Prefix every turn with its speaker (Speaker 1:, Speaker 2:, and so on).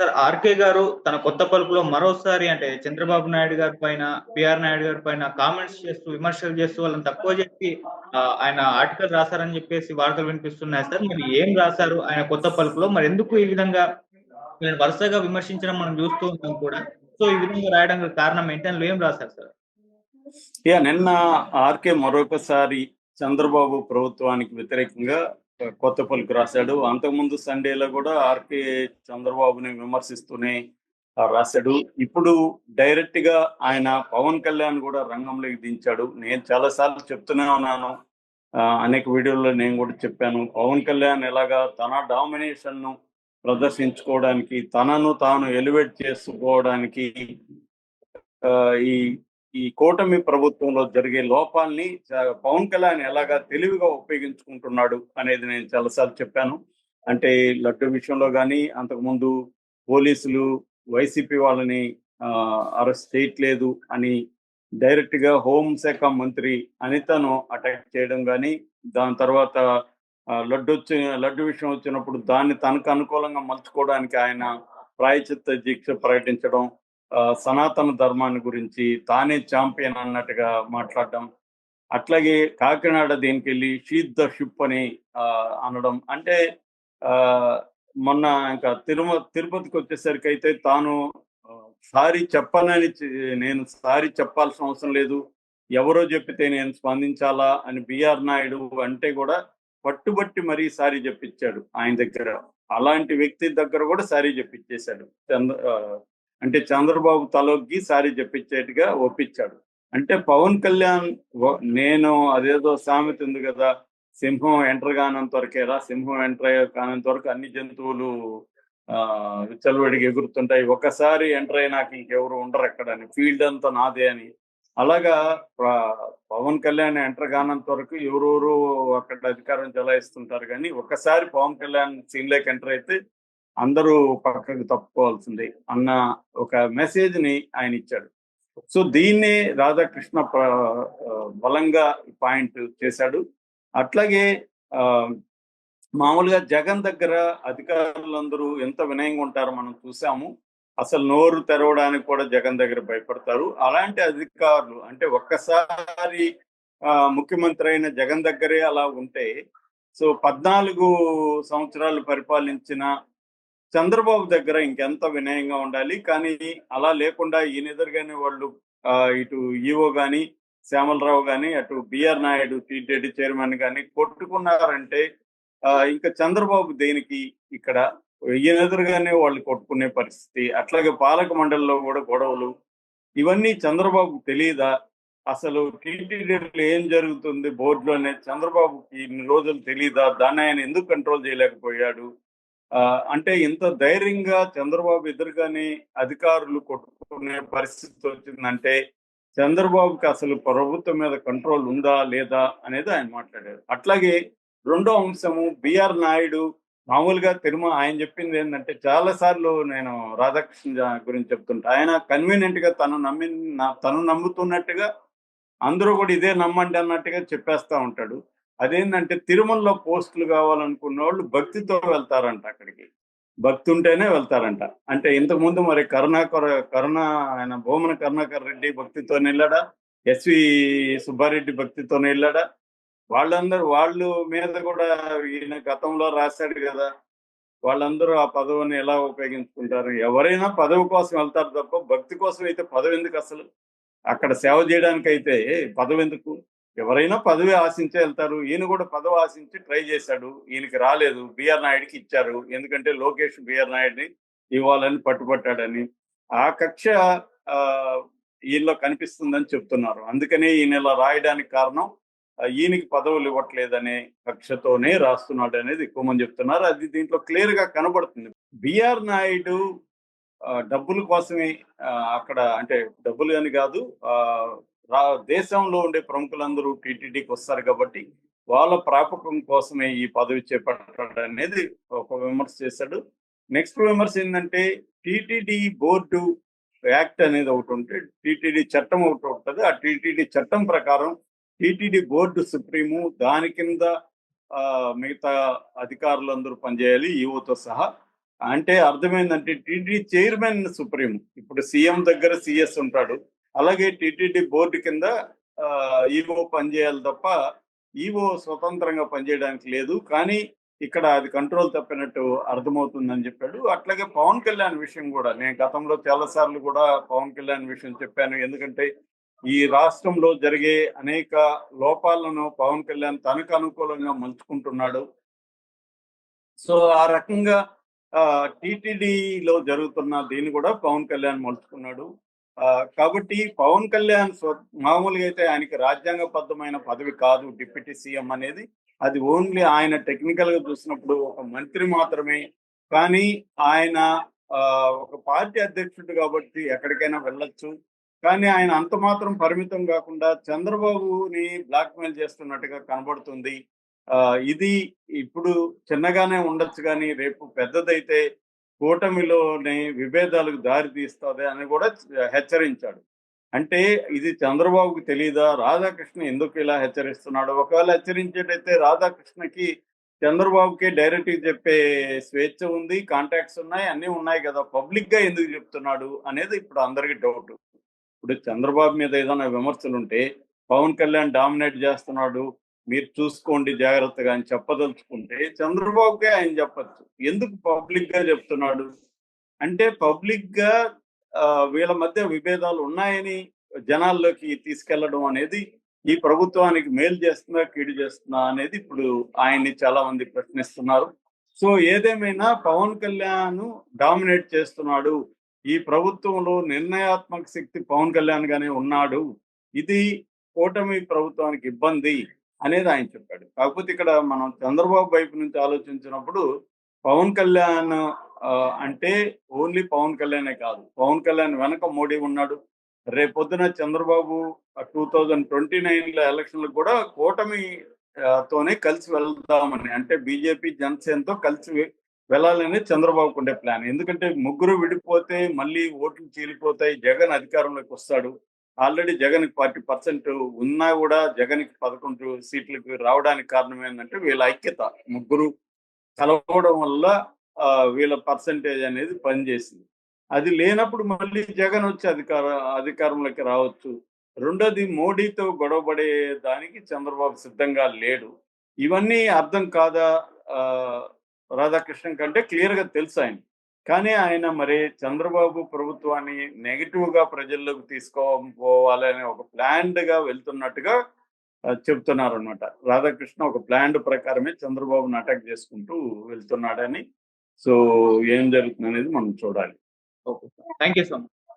Speaker 1: Sir 'RK' గారు తన కొత్త పలుకులో మరోసారి అంటే చంద్రబాబు నాయుడు గారి పైన, బీఆర్ నాయుడు గారి పైన కామెంట్స్ చేస్తూ, విమర్శలు చేస్తూ వాళ్ళని తక్కువ చేసి ఆయన ఆర్టికల్ రాసారని చెప్పేసి వార్తలు వినిపిస్తున్నాయి సార్. మరి ఏం రాసారు ఆయన కొత్త పలుకులో? మరెందుకు ఈ విధంగా వీళ్ళని వరుసగా విమర్శించడం మనం చూస్తూ ఉన్నాం కూడా. సో, ఈ విధంగా రాయడానికి కారణం ఏంటి? అందులో ఏం రాసారు సార్?
Speaker 2: నిన్న ఆర్కే మరొకసారి చంద్రబాబు ప్రభుత్వానికి వ్యతిరేకంగా కొత్త పలుకు రాశాడు. అంతకుముందు సండేలో కూడా ఆర్కే చంద్రబాబుని విమర్శిస్తూనే రాశాడు. ఇప్పుడు డైరెక్ట్ గా ఆయన పవన్ కళ్యాణ్ కూడా రంగంలోకి దించాడు. నేను చాలా సార్లు చెప్తూనే ఉన్నాను, అనేక వీడియోల్లో నేను కూడా చెప్పాను. పవన్ కళ్యాణ్ ఎలాగా తన డామినేషన్ ను ప్రదర్శించుకోవడానికి, తనను తాను ఎలివేట్ చేసుకోవడానికి ఈ ఈ కూటమి ప్రభుత్వంలో జరిగే లోపాల్ని పవన్ కళ్యాణ్ ఎలాగా తెలివిగా ఉపయోగించుకుంటున్నాడు అనేది నేను చాలాసార్లు చెప్పాను. అంటే లడ్డు విషయంలో కానీ, అంతకుముందు పోలీసులు వైసీపీ వాళ్ళని అరెస్ట్ చేయట్లేదు అని డైరెక్ట్ గా హోంశాఖ మంత్రి అనితను అటాక్ చేయడం కానీ, దాని తర్వాత లడ్డు విషయం వచ్చినప్పుడు దాన్ని తనకు అనుకూలంగా మలుచుకోవడానికి ఆయన ప్రాయచిత్త దీక్ష ప్రకటించడం, సనాతన ధర్మాన్ని గురించి తానే ఛాంపియన్ అన్నట్టుగా మాట్లాడడం, అట్లాగే కాకినాడ దీనికి వెళ్ళి షీట్ ద షిప్ అని అనడం. అంటే మొన్న ఇంకా తిరుపతికి వచ్చేసరికి అయితే తాను సారీ చెప్పనని, నేను సారీ చెప్పాల్సిన అవసరం లేదు, ఎవరో చెప్పితే నేను స్పందించాలా అని బీఆర్ నాయుడు అంటే కూడా పట్టుబట్టి మరీ సారీ చెప్పించాడు ఆయన దగ్గర. అలాంటి వ్యక్తి దగ్గర కూడా సారీ చెప్పించేశాడు. అంటే చంద్రబాబు తలొగ్గి సారీ చెప్పించేట్టుగా ఒప్పించాడు. అంటే పవన్ కళ్యాణ్ నేను అదేదో సామెత ఉంది కదా, సింహం ఎంటర్ కానంత వరకేరా, సింహం ఎంటర్ కానంత వరకు అన్ని జంతువులు విచ్చలవిడిగా ఎగురుతుంటాయి, ఒకసారి ఎంటర్ అయినాక ఇంకెవరు ఉండరు ఎక్కడని, ఫీల్డ్ అంతా నాదే అని. అలాగా పవన్ కళ్యాణ్ ఎంటర్ కానంత వరకు ఎవరెవరు అక్కడ అధికారం చెలాయిస్తుంటారు, కానీ ఒకసారి పవన్ కళ్యాణ్ సీన్లోకి ఎంటర్ అయితే అందరూ పక్కకు తప్పుకోవాల్సిందే అన్న ఒక మెసేజ్ ని ఆయన ఇచ్చాడు. సో దీన్నే రాధాకృష్ణ బలంగా పాయింట్ చేశాడు. అట్లాగే మామూలుగా జగన్ దగ్గర అధికారులందరూ ఎంత వినయంగా ఉంటారో మనం చూసాము. అసలు నోరు తెరవడానికి కూడా జగన్ దగ్గర భయపడతారు. అలాంటి అధికారులు అంటే ఒక్కసారి ముఖ్యమంత్రి అయిన జగన్ దగ్గరే అలా ఉంటే, సో 14 సంవత్సరాలు పరిపాలించిన చంద్రబాబు దగ్గర ఇంకెంత వినయంగా ఉండాలి. కానీ అలా లేకుండా ఈయన ఎదురుగానే వాళ్ళు ఇటు ఈవో గాని, శ్యామలరావు గాని, అటు బీఆర్ నాయుడు టీటీడీ చైర్మన్ గాని కొట్టుకున్నారంటే ఇంకా చంద్రబాబు దేనికి ఇక్కడ, ఈయన ఎదురుగానే వాళ్ళు కొట్టుకునే పరిస్థితి. అట్లాగే పాలక మండలిలో కూడా గొడవలు. ఇవన్నీ చంద్రబాబు తెలియదా? అసలు టీటీడీలో ఏం జరుగుతుంది బోర్డులో అనేది చంద్రబాబుకి ఇన్ని రోజులు తెలియదా? దాన్ని ఆయన ఎందుకు కంట్రోల్ చేయలేకపోయాడు? అంటే ఇంత ధైర్యంగా చంద్రబాబు ఎదురుగానే అధికారులు కొట్టుకునే పరిస్థితి వచ్చిందంటే చంద్రబాబుకి అసలు ప్రభుత్వం మీద కంట్రోల్ ఉందా లేదా అనేది ఆయన మాట్లాడారు. అట్లాగే రెండో అంశము బీఆర్ నాయుడు మామూలుగా ఆయన చెప్పింది ఏంటంటే, చాలా సార్లు నేను రాధాకృష్ణ గురించి చెప్తుంటా, ఆయన కన్వీనియంట్ గా తను నమ్ముతున్నట్టుగా అందరూ కూడా ఇదే నమ్మండి అన్నట్టుగా చెప్పేస్తా ఉంటాడు. అదేంటంటే తిరుమలలో పోస్టులు కావాలనుకున్న వాళ్ళు భక్తితో వెళ్తారంట అక్కడికి, భక్తి ఉంటేనే వెళ్తారంట. అంటే ఇంతకుముందు మరి ఆయన భూమన కరుణాకర్ రెడ్డి భక్తితో వెళ్ళాడా, ఎస్వి సుబ్బారెడ్డి భక్తితో వెళ్ళాడా? వాళ్ళు మీద కూడా ఈయన గతంలో రాశాడు కదా, వాళ్ళందరూ ఆ పదవిని ఎలా ఉపయోగించుకుంటారు? ఎవరైనా పదవి కోసం వెళ్తారు తప్ప భక్తి కోసం అయితే పదవి ఎందుకు? అసలు అక్కడ సేవ చేయడానికి అయితే పదవి ఎందుకు? ఎవరైనా పదవి ఆశించే వెళ్తారు. ఈయన కూడా పదవి ఆశించి ట్రై చేశాడు, ఈయనకి రాలేదు, బీఆర్ నాయుడికి ఇచ్చారు. ఎందుకంటే లోకేష్ బీఆర్ నాయుడిని ఇవ్వాలని పట్టుబట్టాడని. ఆ కక్ష ఈయనలో కనిపిస్తుందని చెప్తున్నారు. అందుకనే ఈయన ఇలా రాయడానికి కారణం ఈయనకి పదవులు ఇవ్వట్లేదనే కక్షతోనే రాస్తున్నాడు అనేది ఎక్కువ మంది చెప్తున్నారు. అది దీంట్లో క్లియర్ గా కనబడుతుంది. బీఆర్ నాయుడు డబ్బుల కోసమే అక్కడ, అంటే డబ్బులు అని కాదు, దేశంలో ఉండే ప్రముఖులందరూ టీటీడీకి వస్తారు కాబట్టి వాళ్ళ ప్రాపకం కోసమే ఈ పదవి చేపట్టాడు అనేది ఒక విమర్శ చేశాడు. నెక్స్ట్ విమర్శ ఏంటంటే, టీటీడీ బోర్డు యాక్ట్ అనేది ఒకటి ఉంటే టీటీడీ చట్టం ఒకటి ఉంటుంది. ఆ టీటీడీ చట్టం ప్రకారం టీటీడీ బోర్డు సుప్రీము, దాని కింద మిగతా అధికారులందరూ పనిచేయాలి ఈవోతో సహా. అంటే అర్థమైందంటే టీటీడీ చైర్మన్ సుప్రీం. ఇప్పుడు సీఎం దగ్గర సిఎస్ ఉంటాడు. అలాగే టీటీడీ బోర్డు కింద ఈవో పనిచేయాలి తప్ప ఈవో స్వతంత్రంగా పనిచేయడానికి లేదు. కానీ ఇక్కడ అది కంట్రోల్ తప్పినట్టు అర్థమవుతుందని చెప్పాడు. అట్లాగే పవన్ కళ్యాణ్ విషయం కూడా నేను గతంలో చాలా సార్లు కూడా పవన్ కళ్యాణ్ విషయం చెప్పాను. ఎందుకంటే ఈ రాష్ట్రంలో జరిగే అనేక లోపాలను పవన్ కళ్యాణ్ తనకు అనుకూలంగా మలుచుకుంటున్నాడు. సో ఆ రకంగా టీటీడీలో జరుగుతున్న దీన్ని కూడా పవన్ కళ్యాణ్ మలుచుకున్నాడు. కాబట్టి పవన్ కళ్యాణ్ మామూలుగా అయితే ఆయనకి రాజ్యాంగబద్ధమైన పదవి కాదు డిప్యూటీ సీఎం అనేది. అది ఓన్లీ ఆయన టెక్నికల్ గా చూసినప్పుడు ఒక మంత్రి మాత్రమే. కానీ ఆయన ఒక పార్టీ అధ్యక్షుడు కాబట్టి ఎక్కడికైనా వెళ్ళొచ్చు. కానీ ఆయన అంత మాత్రం పరిమితం కాకుండా చంద్రబాబుని బ్లాక్మెయిల్ చేస్తున్నట్టుగా కనబడుతుంది. ఇది ఇప్పుడు చిన్నగానే ఉండొచ్చు కానీ రేపు పెద్దదైతే కూటమిలోనే విభేదాలకు దారి తీస్తుంది అని కూడా హెచ్చరించాడు. అంటే ఇది చంద్రబాబుకి తెలీదా? రాధాకృష్ణ ఎందుకు ఇలా హెచ్చరిస్తున్నాడు? ఒకవేళ హెచ్చరించేటైతే రాధాకృష్ణకి చంద్రబాబుకి డైరెక్ట్ చెప్పే స్వేచ్ఛ ఉంది, కాంటాక్ట్స్ ఉన్నాయి, అన్నీ ఉన్నాయి కదా. పబ్లిక్ గా ఎందుకు చెప్తున్నాడు అనేది ఇప్పుడు అందరికి డౌట్. ఇప్పుడు చంద్రబాబు మీద ఏదైనా విమర్శలు ఉంటే పవన్ కళ్యాణ్ డామినేట్ చేస్తున్నాడు, మీరు చూసుకోండి జాగ్రత్తగా అని చెప్పదలుచుకుంటే చంద్రబాబుకే ఆయన చెప్పచ్చు. ఎందుకు పబ్లిక్ గా చెప్తున్నాడు అంటే పబ్లిక్ గా వీళ్ళ మధ్య విభేదాలు ఉన్నాయని జనాల్లోకి తీసుకెళ్లడం అనేది ఈ ప్రభుత్వానికి మేలు చేస్తుందా కీడు చేస్తుందా అనేది ఇప్పుడు ఆయన్ని చాలా మంది ప్రశ్నిస్తున్నారు. సో ఏదేమైనా పవన్ కళ్యాణ్ డామినేట్ చేస్తున్నాడు, ఈ ప్రభుత్వంలో నిర్ణయాత్మక శక్తి పవన్ కళ్యాణ్ గానే ఉన్నాడు, ఇది కూటమి ప్రభుత్వానికి ఇబ్బంది అనేది ఆయన చెప్పాడు. కాకపోతే ఇక్కడ మనం చంద్రబాబు వైపు నుంచి ఆలోచించినప్పుడు పవన్ కళ్యాణ్ అంటే ఓన్లీ పవన్ కళ్యాణే కాదు, పవన్ కళ్యాణ్ వెనక మోడీ ఉన్నాడు. రేపొద్దున చంద్రబాబు 2029 ఎలక్షన్లకు కూడా కూటమి తోనే కలిసి వెళ్దామని, అంటే బీజేపీ జనసేనతో కలిసి వెళ్ళాలని చంద్రబాబుకు ఉండే ప్లాన్. ఎందుకంటే ముగ్గురు విడిపోతే మళ్ళీ ఓట్లు చీలిపోతాయి, జగన్ అధికారంలోకి వస్తాడు. ఆల్రెడీ జగన్ 40% ఉన్నా కూడా జగన్ 11 సీట్లకు రావడానికి కారణం ఏంటంటే వీళ్ళ ఐక్యత, ముగ్గురు కలవడం వల్ల వీళ్ళ పర్సంటేజ్ అనేది పనిచేసింది. అది లేనప్పుడు మళ్ళీ జగన్ వచ్చి అధికారంలోకి రావచ్చు. రెండోది మోడీతో గొడవపడే దానికి చంద్రబాబు సిద్ధంగా లేడు. ఇవన్నీ అర్థం కాదా రాధాకృష్ణన్ కంటే క్లియర్ గా తెలుసు ఆయన. కానీ ఆయన మరి చంద్రబాబు ప్రభుత్వాన్ని నెగిటివ్ గా ప్రజల్లోకి తీసుకోవాలనే ఒక ప్లాన్డ్ గా వెళ్తున్నట్టుగా చెప్తున్నారు అనమాట. రాధాకృష్ణ ఒక ప్లాన్డ్ ప్రకారమే చంద్రబాబుని అటాక్ చేసుకుంటూ వెళ్తున్నాడని. సో ఏం జరుగుతుంది అనేది మనం చూడాలి.
Speaker 1: Okay. Thank you so much.